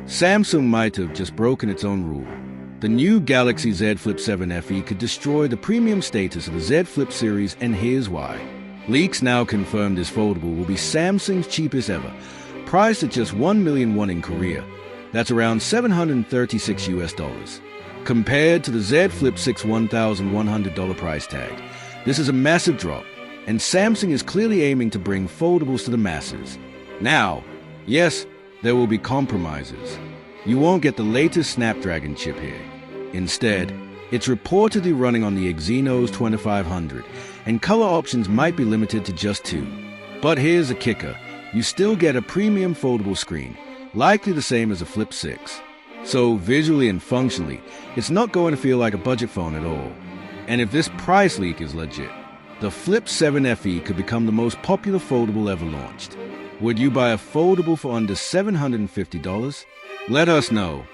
Samsung might have just broken its own rule. The new Galaxy Z Flip 7 FE could destroy the premium status of the Z Flip series, and here's why. Leaks now confirm this foldable will be Samsung's cheapest ever, priced at just 1 million won in Korea. That's around $736. Compared to the Z Flip 6 $1,100 price tag, this is a massive drop, and Samsung is clearly aiming to bring foldables to the masses. Now, yes, there will be compromises. You won't get the latest Snapdragon chip here. Instead, it's reportedly running on the Exynos 2500, and color options might be limited to just 2. But here's a kicker. You still get a premium foldable screen, likely the same as a Flip 6. So visually and functionally, it's not going to feel like a budget phone at all. And if this price leak is legit, the Flip 7 FE could become the most popular foldable ever launched. Would you buy a foldable for under $750? Let us know.